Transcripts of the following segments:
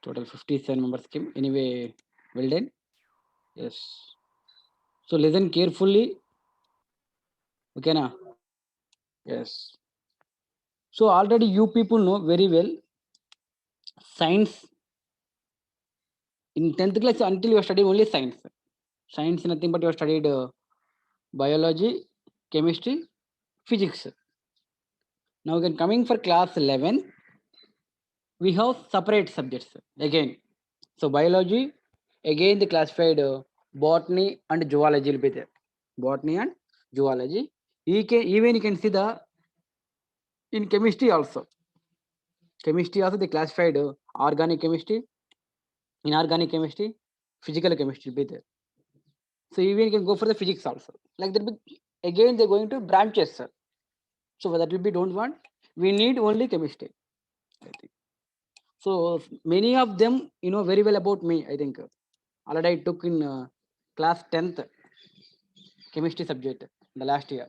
Total 57 members came. Anyway, well done. Yes. So listen carefully. Okay, na? Yes. So already you people know very well science in 10th class until you studied only science. Science nothing but you have studied biology, chemistry, physics. Now again coming for class 11, we have separate subjects again. So biology, again the classified botany and zoology will be there. Botany and zoology. Even you can see the in chemistry also. Chemistry also they classified organic chemistry, inorganic chemistry, physical chemistry will be there. So even you can go for the physics also. Like that, again they're going to branches. Sir. So that will be don't want. We need only chemistry. I think. So many of them, you know very well about me. I think already I took in class 10th chemistry subject the last year.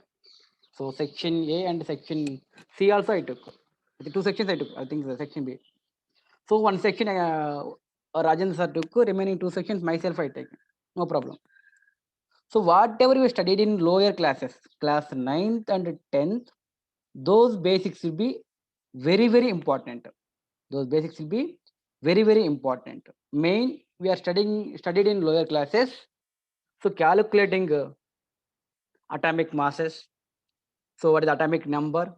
So section A and section C also I took. The two sections I took. I think the section B. So one section Rajan sir took. Remaining two sections myself I take. No problem. So whatever we studied in lower classes, class 9th and 10th, those basics will be very important. Those basics will be very important. Main we are studied in lower classes. So calculating atomic masses. So what is the atomic number,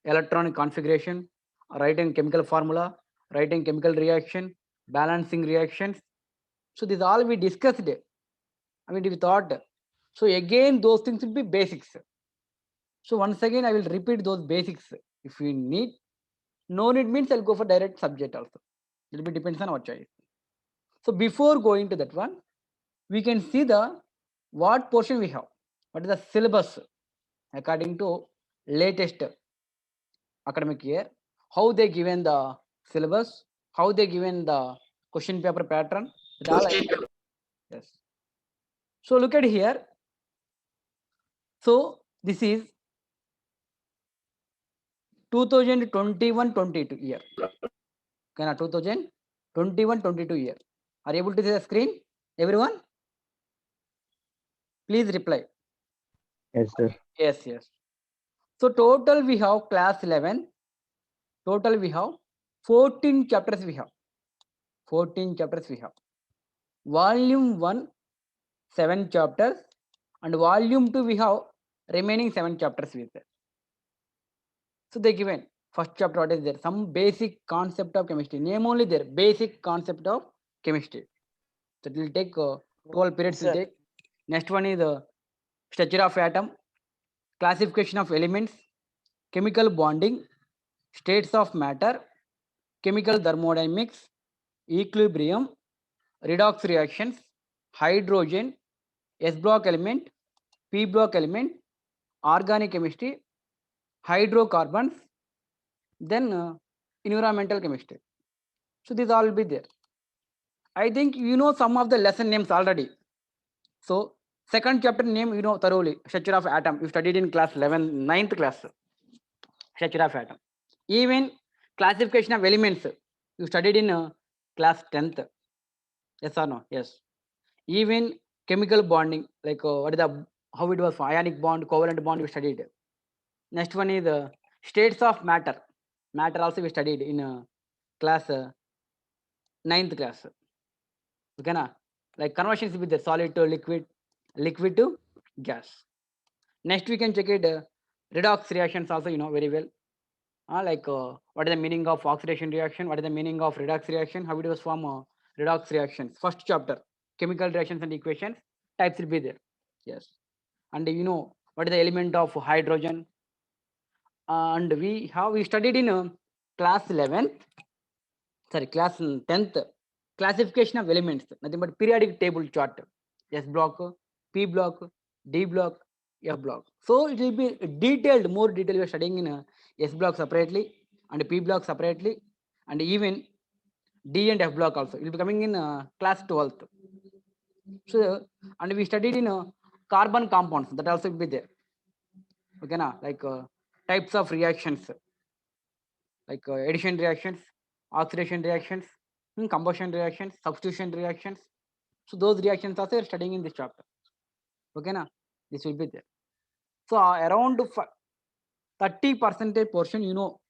electronic configuration, writing chemical formula, writing chemical reaction, balancing reactions. So these all we discussed. I mean we thought. So again those things will be basics. So once again I will repeat those basics. If we need, no need means I'll go for direct subject also. It will be depends on our choice. So before going to that one, we can see the what portion we have. What is the syllabus according to latest academic year? How they given the syllabus? How they given the question paper pattern? It all yes. So look at here. So this is 2021-22 year. Okay, 2021-22 year. Are you able to see the screen? Everyone? Please reply. Yes, sir. Yes. So total we have class 11. Total we have 14 chapters we have. 14 chapters we have. Volume 1, 7 chapters. And volume 2 we have remaining 7 chapters with it. So they given first chapter what is there? Some basic concept of chemistry. Name only there. Basic concept of chemistry. So it will take 12 periods will take. Next one is the structure of atom, classification of elements, chemical bonding, states of matter, chemical thermodynamics, equilibrium, redox reactions, hydrogen, S block element, P block element, organic chemistry, hydrocarbons, then environmental chemistry. So these all will be there. I think you know some of the lesson names already. So second chapter name you know thoroughly, structure of atom. You studied in class 11, 9th class, structure of atom. Even classification of elements, you studied in class 10th. Yes or no? Yes. Even chemical bonding, like what is the how it was ionic bond, covalent bond, we studied. Next one is states of matter. Matter also we studied in class 9th class. Okay, na? Like conversions with the solid to liquid, liquid to gas. Next we can check it redox reactions also you know very well. Like what is the meaning of oxidation reaction? What is the meaning of redox reaction? How it was form redox reactions? First chapter, chemical reactions and equations. Types will be there. Yes, and you know what is the element of hydrogen? And we studied in class 11th, sorry, class 10th, classification of elements. Nothing but periodic table chart. S block, P block, D block, F block. So it will be detailed, more detailed. We are studying in S block separately and P block separately, and even D and F block also. It will be coming in class 12th. So and we studied in carbon compounds. That also will be there. Okay, na like types of reactions, like addition reactions, oxidation reactions, combustion reactions, substitution reactions. So those reactions also you're studying in this chapter. Okay, na? This will be there. So around 30% portion, you know,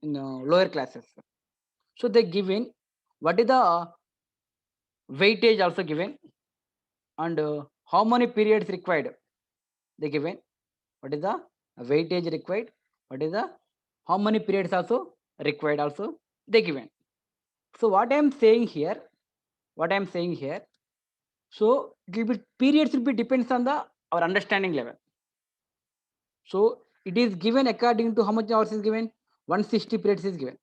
in lower classes. So they given what is the weightage also given, and how many periods required they given. What is the weightage required? What is the how many periods also required also they given. So what I am saying here, so it will be periods will be depends on the our understanding level. So it is given according to how much hours is given, 160 periods is given,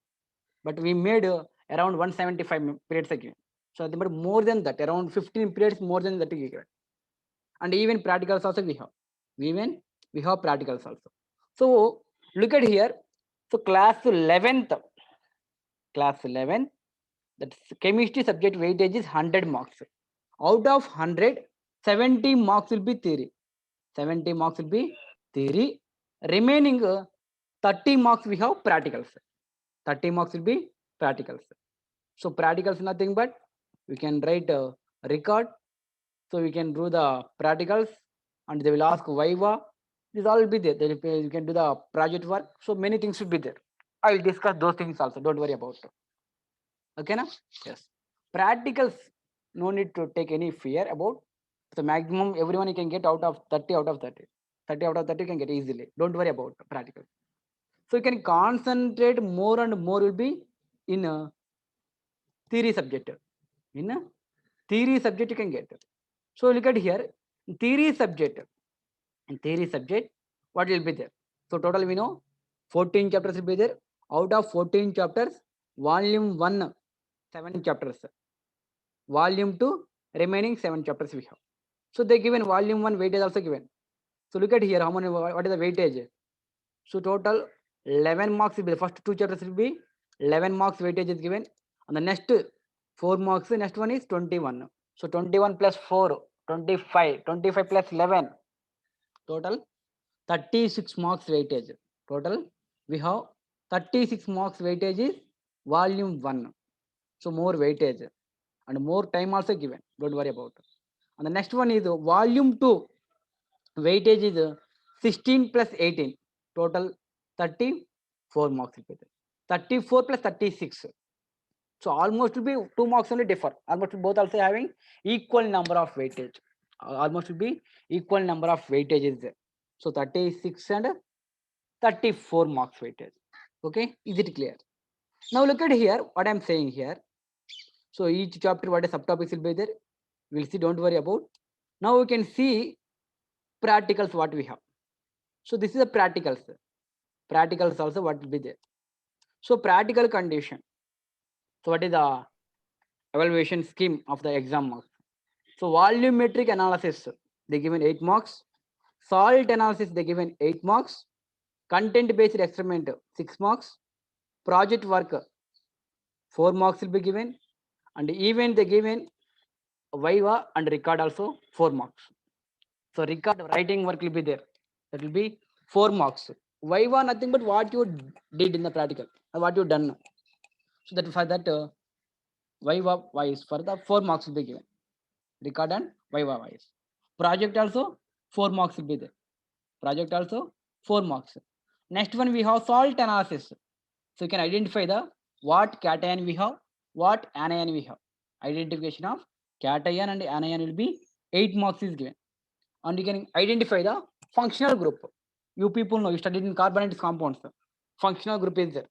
but we made around 175 periods are given. So but more than that, around 15 periods more than that is given, and even practicals also we have. Even we have practicals also. So look at here. So class 11th, that's chemistry subject weightage is 100 marks. Out of 100, 70 marks will be theory. 70 marks will be theory. Remaining 30 marks we have practicals. 30 marks will be practicals. So practicals nothing but we can write a record. So we can do the practicals and they will ask viva. This all will be there. You can do the project work. So many things should be there. I will discuss those things also. Don't worry about it. Okay, na? Yes. Practicals, no need to take any fear about. The maximum everyone you can get out of 30 out of 30. 30 out of 30 you can get easily. Don't worry about practical. So you can concentrate more and more will be in a theory subject. In a theory subject you can get. So look at here. Theory subject. In theory subject, what will be there? So total we know 14 chapters will be there. Out of 14 chapters, volume 1, 7 chapters. Volume 2, remaining 7 chapters we have. So they given volume 1 weightage also given. So look at here, how many, what is the weightage? So total 11 marks will be, the first 2 chapters will be 11 marks weightage is given. And the next 4 marks, the next one is 21. So 21 plus 4, 25, 25 plus 11, total 36 marks weightage. Total we have 36 marks weightage is volume 1. So more weightage and more time also given. Don't worry about it. And the next one is volume 2. Weightage is 16 plus 18. Total 34 marks. 34 plus 36. So almost will be 2 marks only differ. Almost both also having equal number of weightage. Almost will be equal number of weightage is there. So 36 and 34 marks weightage. Okay, is it clear? Now look at here what I'm saying here. So each chapter what a subtopics will be there. We'll see, don't worry about. Now we can see practicals what we have. So this is the practicals. Practicals also what will be there. So practical condition. So what is the evaluation scheme of the exam marks? So volumetric analysis, they given 8 marks. Salt analysis, they given 8 marks. Content based experiment, 6 marks. Project work, 4 marks will be given. And even they given viva and record also 4 marks. So record writing work will be there. That will be 4 marks. Viva nothing but what you did in the practical, what you done. So that for that viva wise for the 4 marks will be given. Record and viva wise. Project also 4 marks will be there. Project also 4 marks. Next one we have salt analysis. So you can identify the what cation we have, what anion we have. Identification of cation and anion will be 8 marks is given. And you can identify the functional group. You people know, you studied in carbonated compounds. Functional group is there.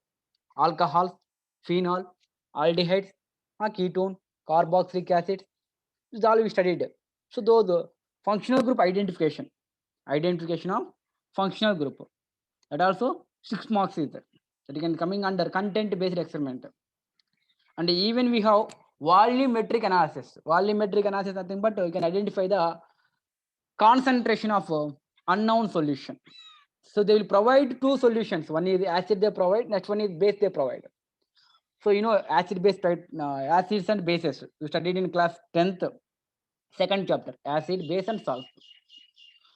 Alcohol, phenol, aldehydes, ketone, carboxylic acid. This is all we studied. So those functional group identification of functional group. That also 6 marks is there. That you can coming under content based experiment. And even we have volumetric analysis. Volumetric analysis nothing but you can identify the concentration of unknown solution. So they will provide 2 solutions. One is acid they provide, next one is base they provide. So you know acid base, acids and bases. You studied in class 10th, second chapter, acid, base and salt.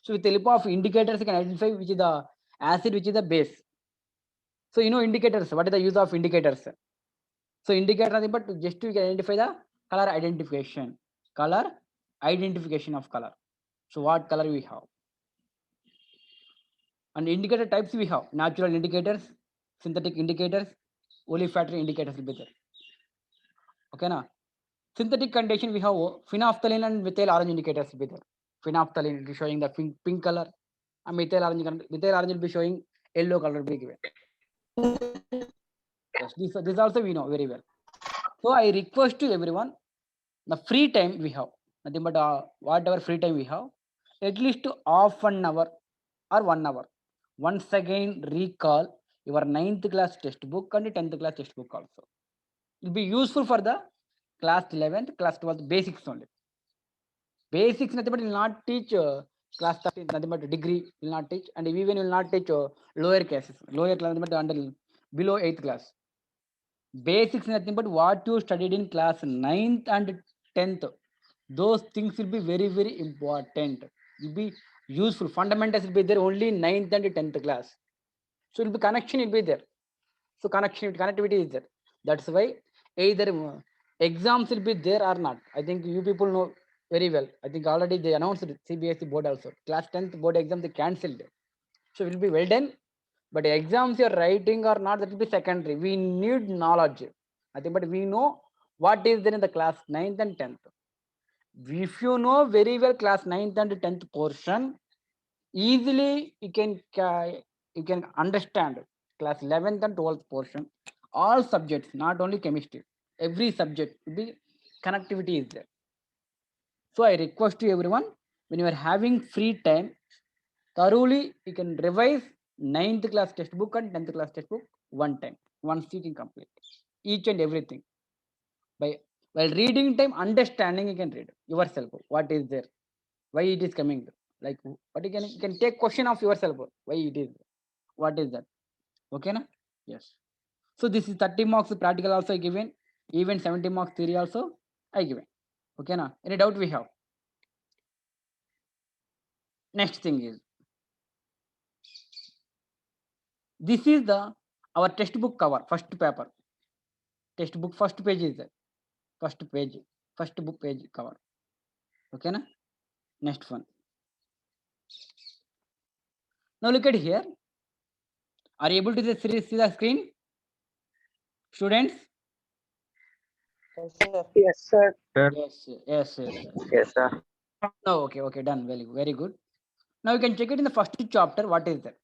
So with the help of indicators you can identify which is the acid, which is the base. So you know indicators, what is the use of indicators? So indicator nothing but just to identify the color identification. Color identification of color. So what color we have? And indicator types we have natural indicators, synthetic indicators, olfactory indicators will be there. Okay, na? Synthetic condition we have phenolphthalein and methyl orange indicators will be there. Phenolphthalein will be showing the pink color, and methyl orange will be showing yellow color will be given. Yes, this also we know very well. So I request to everyone, the free time we have, nothing but whatever free time we have, at least half an hour or 1 hour. Once again recall your 9th class textbook and 10th class textbook also. It will be useful for the class 11th, class 12th basics only. Basics nothing but will not teach class 13, nothing but degree will not teach, and even will not teach lower classes, lower class, nothing but until below 8th class. Basics nothing but what you studied in class 9th and 10th. Those things will be very, very important. Will be useful. Fundamentals will be there only in 9th and 10th class. So it will be connection will be there. So connectivity is there. That's why either exams will be there or not. I think you people know very well. I think already they announced it, CBSE board also. Class 10th board exam they cancelled. So it will be well done. But exams you're writing or not, that will be secondary. We need knowledge. I think, but we know what is there in the class 9th and 10th. If you know very well class 9th and 10th portion, easily you can understand class 11th and 12th portion. All subjects, not only chemistry. Every subject will be connectivity is there. So I request to everyone, when you are having free time, thoroughly you can revise 9th class textbook and 10th class textbook one time, once you can complete each and everything. By while reading time, understanding you can read yourself what is there, why it is coming, like what you can take question of yourself, why it is, what is that. Okay, na? Yes. So this is 30 marks practical also given, even 70 marks theory also I given. Okay, na? Any doubt we have? Next thing is, this is the our textbook cover, first paper. Textbook first page is there. First page, first book page cover. Okay, na? Next one. Now look at here. Are you able to see the screen, students? Yes, sir. Yes, yes, yes, yes. Yes, sir. No, okay, done. Very, very good. Now you can check it in the first chapter. What is that?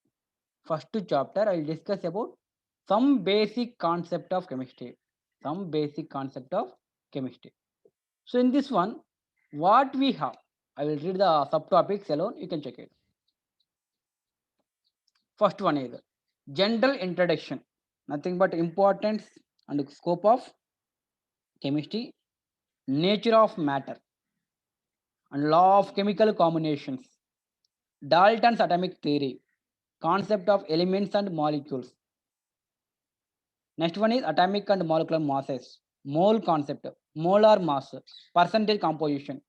First chapter, I will discuss about some basic concept of chemistry. Some basic concept of chemistry. So in this one, what we have, I will read the subtopics alone. You can check it. First one is general introduction. Nothing but importance and scope of chemistry, nature of matter, and law of chemical combinations, Dalton's atomic theory, concept of elements and molecules. Next one is atomic and molecular masses, mole concept, molar mass, percentage composition,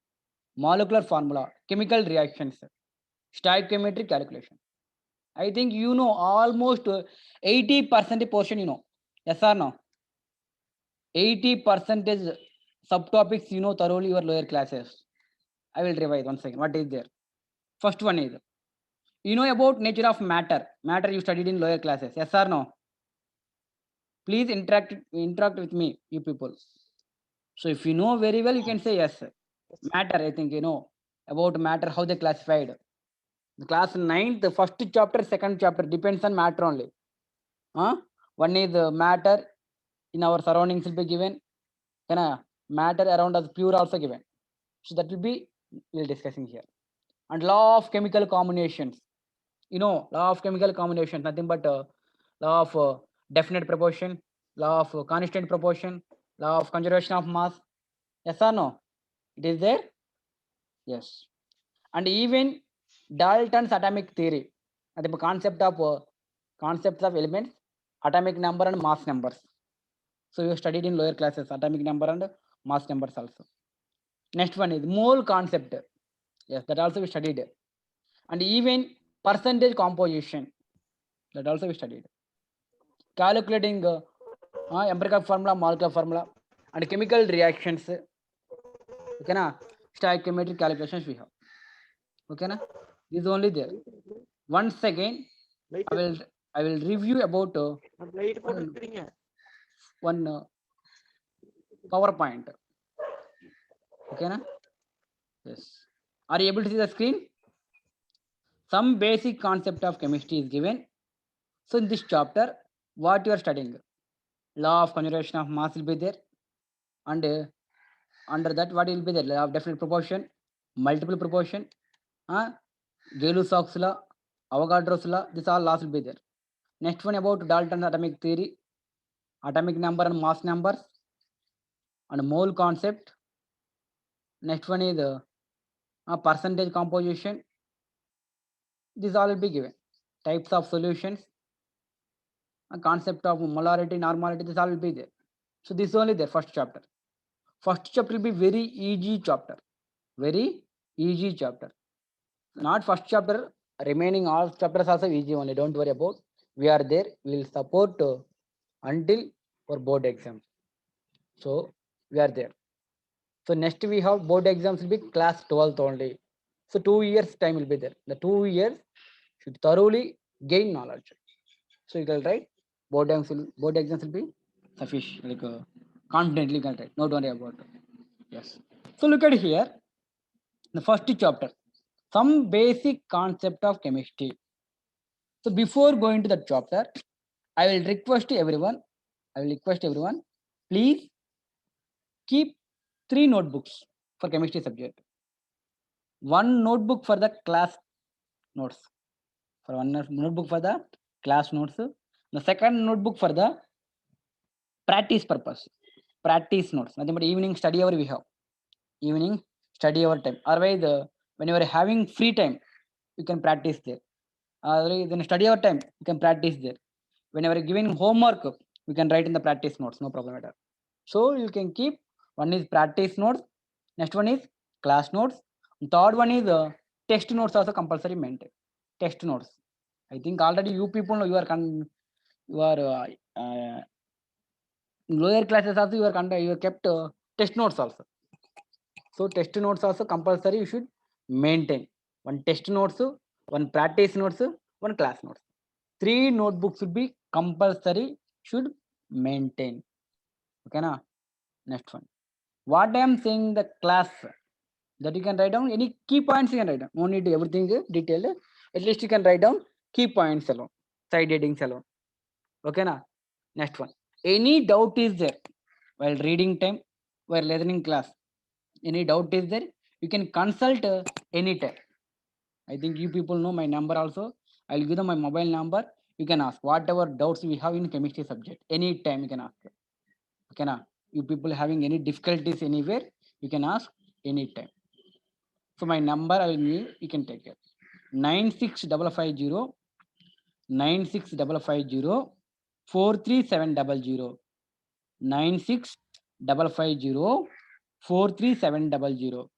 molecular formula, chemical reactions, stoichiometry calculation. I think you know almost 80% portion you know. Yes or no? 80% subtopics you know thoroughly your lower classes. I will revise once again. What is there? First one is, you know about nature of matter. Matter you studied in lower classes. Yes or no? Please interact with me, you people. So if you know very well, you can say yes. Matter, I think you know about matter, how they classified. The class 9th, the first chapter, second chapter depends on matter only. One is matter in our surroundings will be given. Matter around us pure also given. So that will be we'll discussing here. And law of chemical combinations. You know, law of chemical combinations, nothing but law of definite proportion, law of constant proportion, law of conservation of mass. Yes or no? It is there? Yes. And even Dalton's atomic theory, the concepts of elements, atomic number and mass numbers. So you studied in lower classes, atomic number and mass numbers also. Next one is mole concept. Yes, that also we studied. And even percentage composition, that also we studied. Calculating empirical formula, molecular formula, and chemical reactions. Okay, na? Stoichiometric calculations we have. Okay, na? This is only there. Once again, I will review about one PowerPoint. Okay, na? Yes. Are you able to see the screen? Some basic concept of chemistry is given. So in this chapter, what you are studying? Law of conservation of mass will be there, and under that what will be there? Law of definite proportion, multiple proportion, Gay-Lussac's law, Avogadro's law. This all laws will be there. Next one about Dalton's atomic theory, atomic number and mass numbers, and mole concept. Next one is percentage composition. This all will be given. Types of solutions, a concept of molarity, normality. This all will be there. So this is only there first chapter. First chapter will be very easy chapter. Very easy chapter. Not first chapter. Remaining all chapters also easy only. Don't worry about. We are there. We will support until for board exams. So we are there. So next we have board exams will be class 12th only. So 2 years time will be there. The 2 years should thoroughly gain knowledge. So you can write board exams will be sufficient, like confidently you can write. Not worry about it. Yes. So look at here, the first chapter, some basic concept of chemistry. So before going to the chapter, I will request everyone, please keep 3 notebooks for chemistry subject. One notebook for the class notes. For one notebook for the class notes. The second notebook for the practice purpose. Practice notes. Nothing but evening study hour we have. Evening study hour time. Otherwise, when you are having free time, you can practice there. Otherwise, in study hour time, you can practice there. When you are giving homework, you can write in the practice notes. No problem at all. So you can keep one is practice notes. Next one is class notes. Third one is text notes also compulsory maintain. Text notes. I think already you people know you are lower classes also you are kept test notes also. So test notes also compulsory you should maintain. One test notes, one practice notes, one class notes. 3 notebooks should be compulsory should maintain. Okay na? Next one. What I am saying the class that you can write down any key points you can write down. No need everything detailed. At least you can write down key points alone. Side headings alone. Okay na? Next one. Any doubt is there while reading time, while listening class. Any doubt is there, you can consult anytime. I think you people know my number also. I'll give them my mobile number. You can ask whatever doubts we have in chemistry subject. Anytime you can ask. Okay na? You people having any difficulties anywhere, you can ask anytime. So my number I will give, you can take it. 9655 9655 43700 9655 43700.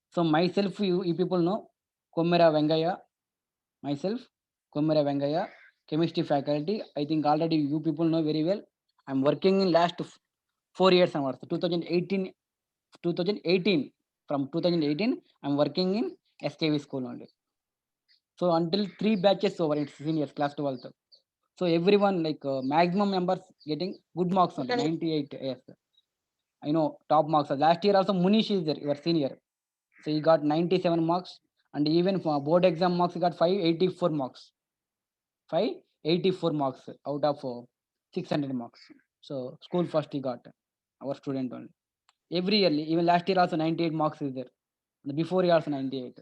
So myself, you people know Komera Vengaya. Myself, Komera Vengaya, chemistry faculty. I think already you people know very well. I'm working in last 4 years onwards. 2018. From 2018, I'm working in SKV school only. So until 3 batches over, it's seniors, class 12th. So everyone like maximum members getting good marks only, 98. Yes, I know top marks. Last year also Munish is there, your senior. So he got 97 marks, and even for board exam marks, he got 584 marks. 584 marks out of 600 marks. So school first he got, our student only. Every yearly, even last year also 98 marks is there. The before year also 98.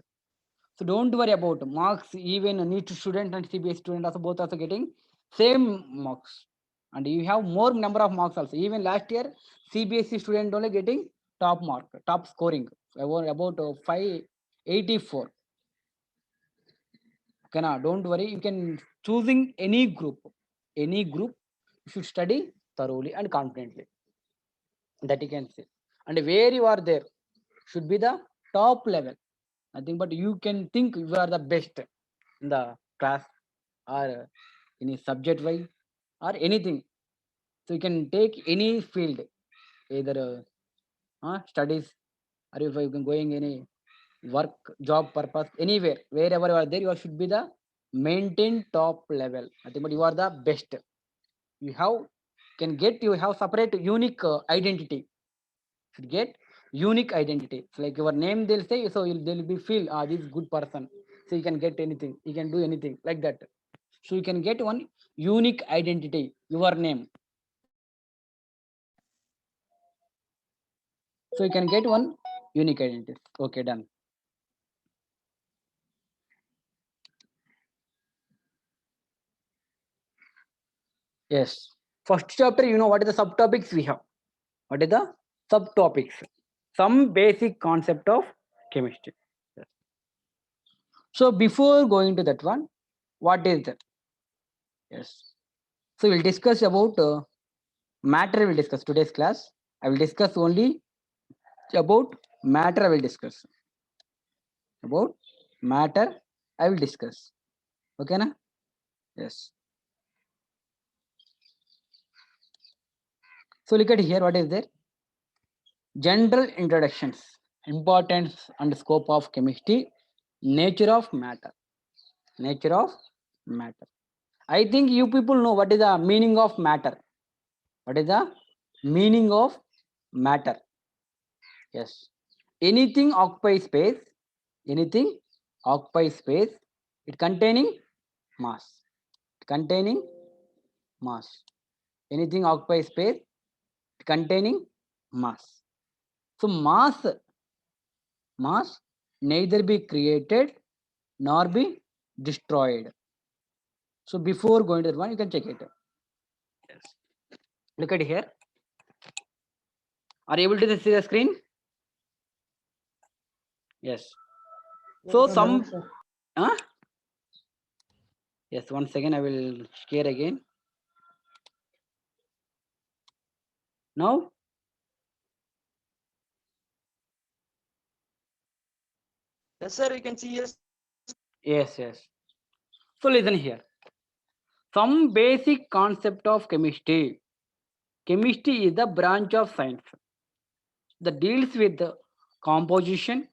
So don't worry about marks. Even a NEET student and CBSE student also both also getting same marks. And you have more number of marks also. Even last year, CBSE student only getting top mark, top scoring about 584. Okay, now don't worry. You can choosing any group. Any group, you should study thoroughly and confidently. That you can say. And where you are there should be the top level. Nothing but you can think you are the best in the class or any subject wise or anything. So you can take any field, either studies, or if you can going any work, job purpose, anywhere, wherever you are there, you should be the maintain top level. I think, but you are the best. You have separate unique identity. Should get unique identity. So like your name, they'll say, so they'll be feel this good person. So you can get anything, you can do anything like that. So you can get one unique identity, your name. So you can get one unique identity. Okay, done. Yes. First chapter, you know what are the subtopics we have? What are the subtopics? Some basic concept of chemistry. Yes. So before going to that one, what is that? Yes. So we'll discuss about matter. We'll discuss today's class. I will discuss only about matter. I will discuss about matter. I will discuss. Okay, na? Yes. So look at here. What is there? General introductions, importance and scope of chemistry, nature of matter. Nature of matter. I think you people know what is the meaning of matter. What is the meaning of matter? Yes. Anything occupies space. Anything occupies space. It containing mass. Containing mass. Anything occupies space. Containing mass. So mass neither be created nor be destroyed. So before going to that one, you can check it. Yes. Look at here. Are you able to see the screen? Yes. So some. Huh? Yes. 1 second. I will share again. Now. Yes, sir, you can see us. Yes. Yes. So listen here. Some basic concept of chemistry. Chemistry is the branch of science that deals with the composition,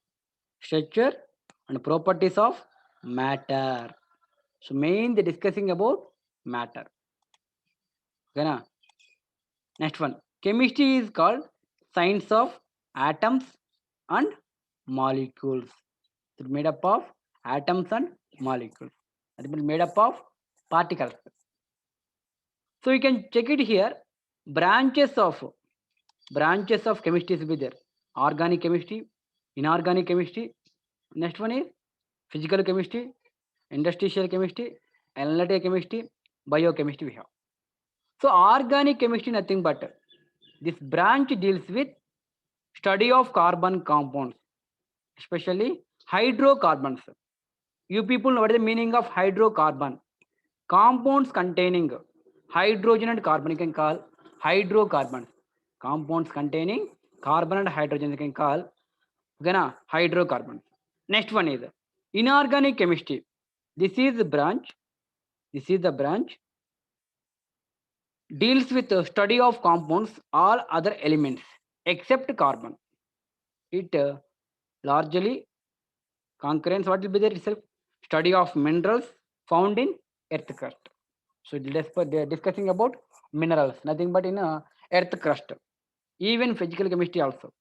structure, and properties of matter. So main the discussing about matter. Okay, na? Next one. Chemistry is called science of atoms and molecules. It's made up of atoms and molecules. It is made up of particles. So you can check it here. Branches of chemistry will be there. Organic chemistry, inorganic chemistry. Next one is physical chemistry, industrial chemistry, analytical chemistry, biochemistry we have. So organic chemistry nothing but this branch deals with study of carbon compounds, especially hydrocarbons. You people know what is the meaning of hydrocarbon? Compounds containing hydrogen and carbon you can call hydrocarbons. Compounds containing carbon and hydrogen you can call hydrocarbons. Next one is inorganic chemistry. This is the branch. This is the branch deals with the study of compounds, all other elements except carbon. It largely concurrence what will be there itself study of minerals found in earth crust. So they are discussing about minerals, nothing but in earth crust. Even physical chemistry also.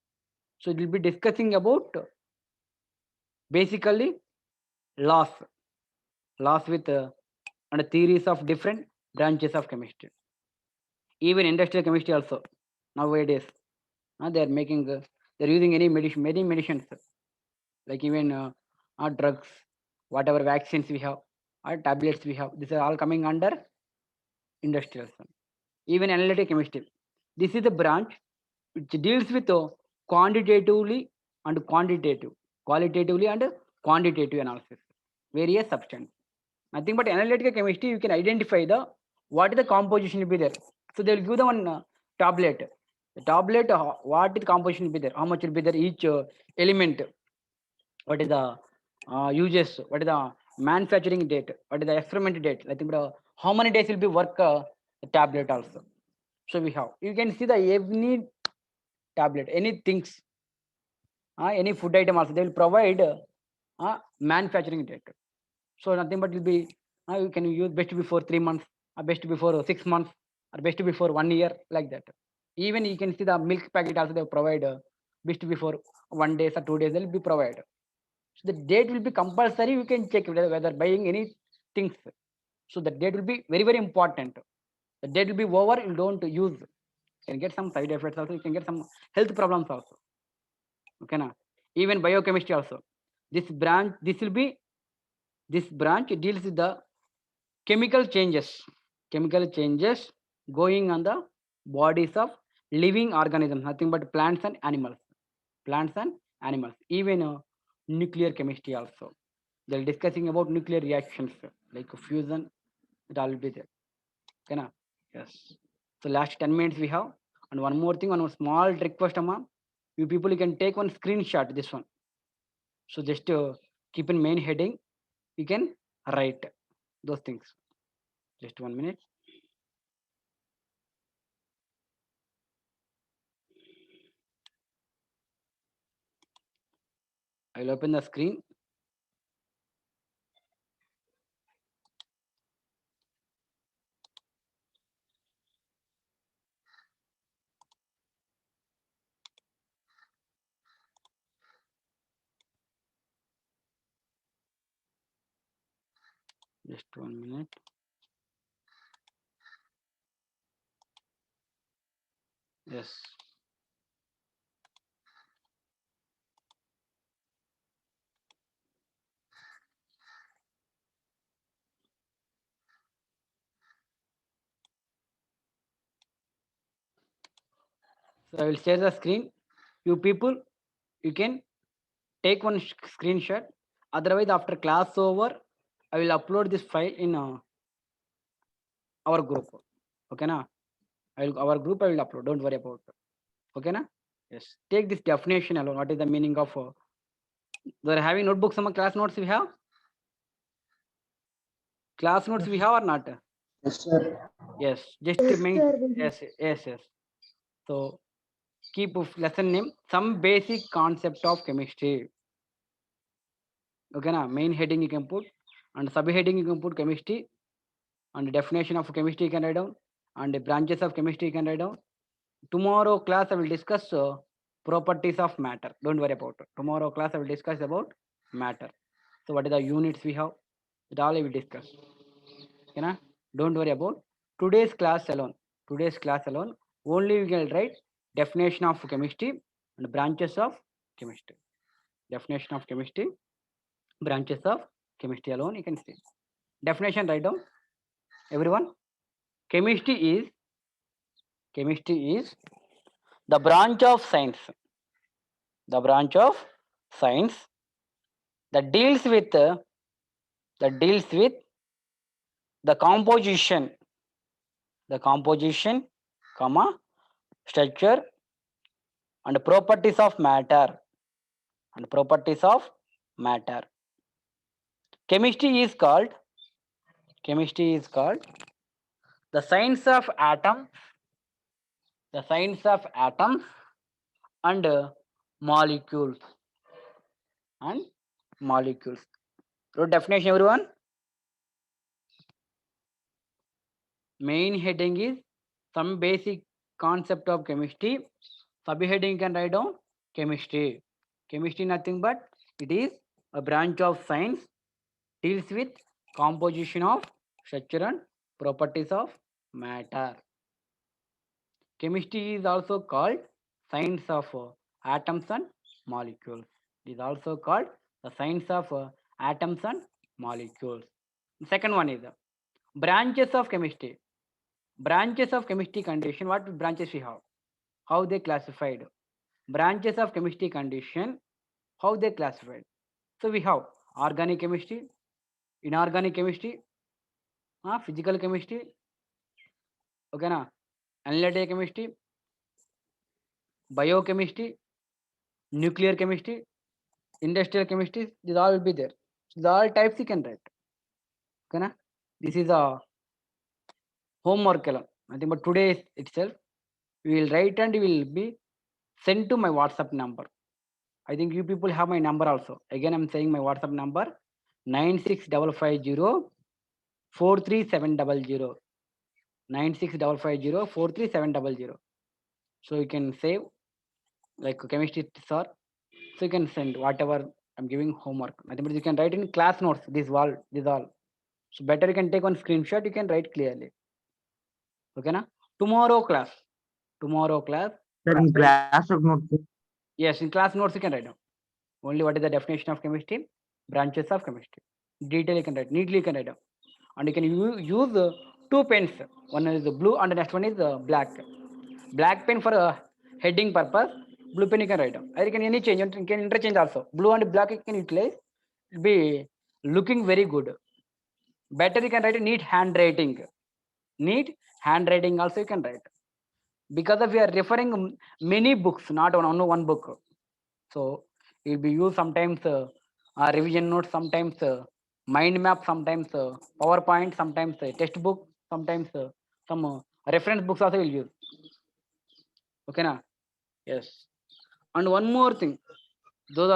So it will be discussing about basically laws, laws with and theories of different branches of chemistry. Even industrial chemistry also nowadays they are making they are using many medicines like even drugs, whatever vaccines we have, or tablets we have. These are all coming under industrial. Even analytic chemistry. This is the branch which deals with quantitatively and qualitatively and quantitative analysis, various substance. Nothing but analytical chemistry, you can identify the what is the composition will be there. So they will give the one tablet. The tablet, what is the composition will be there, how much will be there each element, what is the uses, what is the manufacturing date, what is the experiment date. I think how many days will be work tablet also. So we have, you can see the any tablet, any things, any food item also, they will provide manufacturing date. So nothing but will be, you can use best before 3 months, or best before 6 months, or best before 1 year, like that. Even you can see the milk packet also they provide best before 1 day or 2 days, they'll be provided. So the date will be compulsory. You can check whether buying any things. So the date will be very, very important. The date will be over, you don't use. You can get some side effects also, you can get some health problems also. Okay, na? Even biochemistry also. This branch deals with the chemical changes going on the bodies of living organisms, nothing but plants and animals. Even nuclear chemistry also, they're discussing about nuclear reactions like fusion, it all will be there. Okay na? Yes. So last 10 minutes we have, and one more thing, one more small request, Amma. You people, you can take one screenshot, this one. So just keep in main heading, you can write those things. Just 1 minute. I'll open the screen. Just 1 minute. Yes. So I will share the screen. You people, you can take one screenshot. Otherwise, after class over, I will upload this file in our group. Okay na? Our group I will upload. Don't worry about it. Okay na? Yes. Take this definition alone. What is the meaning of? They are having notebooks. Some class notes we have. Class notes we have or not? Yes, sir. Yes. Just main. Yes. So keep of lesson name, some basic concept of chemistry. Okay na? Main heading you can put, and subheading you can put chemistry, and definition of chemistry you can write down, and the branches of chemistry you can write down. Tomorrow class I will discuss properties of matter. Don't worry about it. Tomorrow class I will discuss about matter. So what are the units we have? It all I will discuss. Okay na? Don't worry about today's class alone. Today's class alone, only we can write definition of chemistry and branches of chemistry. Definition of chemistry, branches of chemistry alone you can see. Definition write down. Everyone, chemistry is the branch of science. The branch of science that deals with the composition, comma, structure and properties of matter. Chemistry is called the science of atoms, and molecules. So definition, everyone. Main heading is some basic concept of chemistry. Subheading you can write down chemistry. Chemistry nothing but it is a branch of science, deals with composition of, structure and properties of matter. Chemistry is also called science of atoms and molecules. It is also called the science of atoms and molecules. Second one is branches of chemistry. Branches of chemistry condition. What branches we have? How they classified? Branches of chemistry condition. How they classified? So we have organic chemistry, inorganic chemistry, physical chemistry, okay na, analytic chemistry, biochemistry, nuclear chemistry, industrial chemistry. These all will be there. These all types you can write. Okay na? This is a homework. Nothing but today itself. We will write and will be sent to my WhatsApp number. I think you people have my number also. Again, I'm saying my WhatsApp number 96550 43700. 96550 43700. So you can save like chemistry sir. So you can send whatever I'm giving homework. Nothing but you can write in class notes. This all. So better you can take one screenshot. You can write clearly. Okay na? Tomorrow class. Sir, in class of notes. Yes, in class notes you can write down. Only what is the definition of chemistry, branches of chemistry. Detail you can write, neatly you can write down. And you can use two pens. One is the blue and the next one is the black. Black pen for heading purpose, blue pen you can write down. Or you can any change, you can interchange also. Blue and black you can utilize, it'll be looking very good. Better you can write a neat handwriting. Neat handwriting also you can write. Because of we are referring many books, not only one book. So it will be used sometimes revision notes, sometimes mind map, sometimes PowerPoint, sometimes textbook, sometimes some reference books also will use. Okay na? Yes. And one more thing, those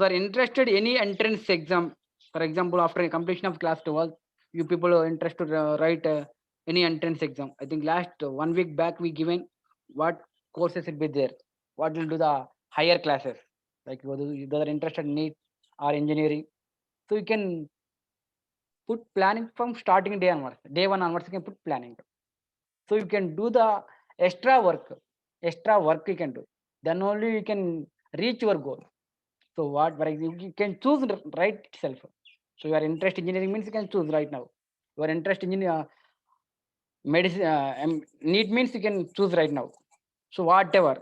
are interested any entrance exam. For example, after completion of class 12, you people are interested to write any entrance exam. I think last 1 week back we given what courses will be there, what will do the higher classes, like whether you are interested in NEET or engineering. So you can put planning from starting day onwards. Day one onwards you can put planning. So you can do the extra work you can do. Then only you can reach your goal. So what, for example, you can choose right itself. So your interest engineering means you can choose right now. Your interest in medicine, NEET means you can choose right now. So whatever,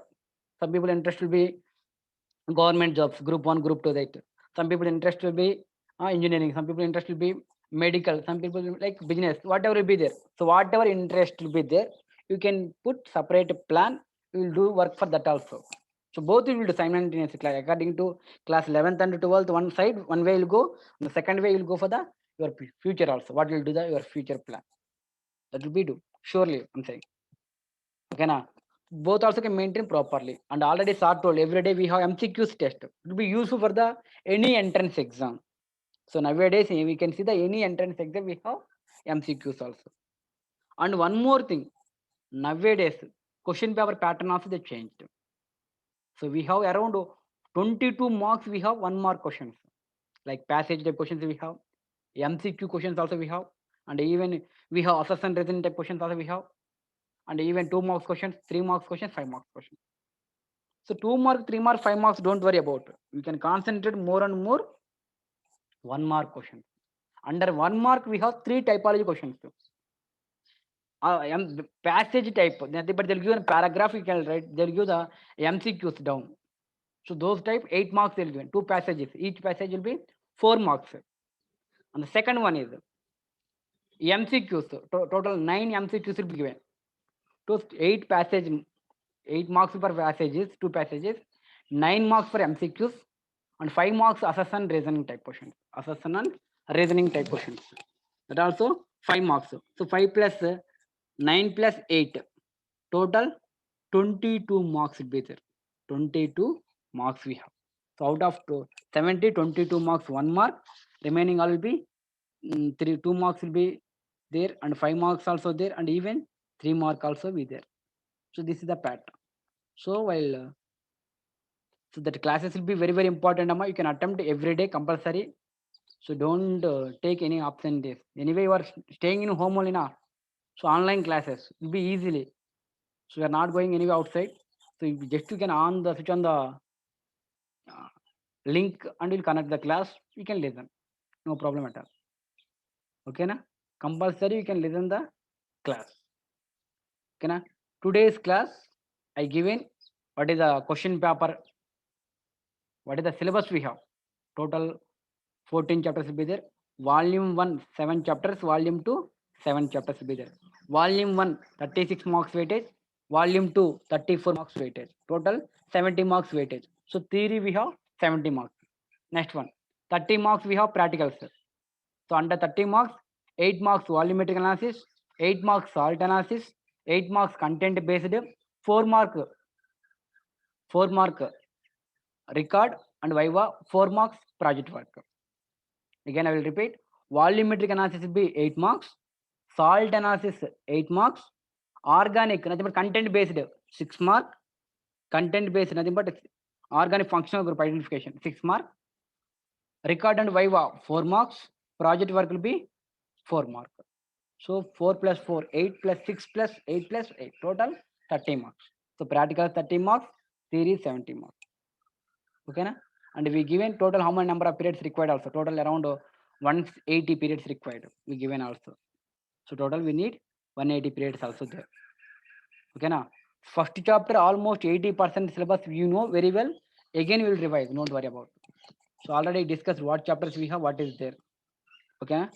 some people interest will be government jobs, group 1, group 2, that. Some people interest will be engineering, some people interest will be medical, some people like business, whatever will be there. So whatever interest will be there, you can put separate plan, you will do work for that also. So both you will do simultaneously, like according to class 11th and 12th, one side, one way you will go, the second way you will go for the your future also. What will do the your future plan? That will be do surely. I'm saying. Okay, na? Both also can maintain properly. And already sir told every day we have MCQs test. It will be useful for the any entrance exam. So nowadays we can see the any entrance exam we have MCQs also. And one more thing, nowadays question paper pattern also they changed. So we have around 22 marks, we have 1 mark questions. Like passage type questions we have, MCQ questions also we have, and even we have assessment reasoning type questions also we have, and even 2 marks questions, 3 marks questions, 5 marks questions. So 2 mark, 3 mark, 5 marks, don't worry about. We can concentrate more and more 1 mark questions. Under 1 mark, we have 3 typology questions. Passage type, but they'll give a paragraph, you can write, they'll give the MCQs down. So those type 8 marks they'll give, 2 passages. Each passage will be 4 marks. And the second one is MCQs, total 9 MCQs will be given. So 8 passage, 8 marks per passages, 2 passages, 9 marks for MCQs, and 5 marks assessment and reasoning type questions. Assessment and reasoning type questions. That also 5 marks. So 5 plus 9 plus 8. Total 22 marks will be there. 22 marks we have. So out of 70, 22 marks, 1 mark. Remaining all will be 2 marks will be there, and 5 marks also there, and even 3 mark also be there. So this is the pattern. So while so that classes will be very, very important, Amma. You can attempt every day compulsory. So don't take any absent days. Anyway, you are staying in home only now. So online classes will be easily. So you are not going anywhere outside. So you can on the switch on the link and you'll connect the class. You can listen. No problem at all. Okay, na? Compulsory you can listen the class. Okay, na? Today's class I given what is the question paper, what is the syllabus we have. Total 14 chapters will be there. Volume 1, 7 chapters. Volume 2, 7 chapters will be there. Volume 1, 36 marks weightage. Volume 2, 34 marks weightage. Total 70 marks weightage. So theory we have 70 marks. Next one, 30 marks we have practicals. So under 30 marks, 8 marks volumetric analysis, 8 marks salt analysis, 8 marks content based, 4 mark record and viva, 4 marks project work. Again, I will repeat. Volumetric analysis will be 8 marks, salt analysis 8 marks, organic nothing but content based 6 mark, content based nothing but organic functional group identification 6 mark, record and viva 4 marks, project work will be 4 mark. So 4 plus 4, 8 plus 6 plus 8 plus 8, total 30 marks. So practical 30 marks, theory 70 marks. Okay na? And we given total how many number of periods required also, total around 180 periods required we given also. So total we need 180 periods also there. Okay na? First chapter almost 80% syllabus you know very well. Again we will revise, don't worry about. So already discussed what chapters we have, what is there. Okay na?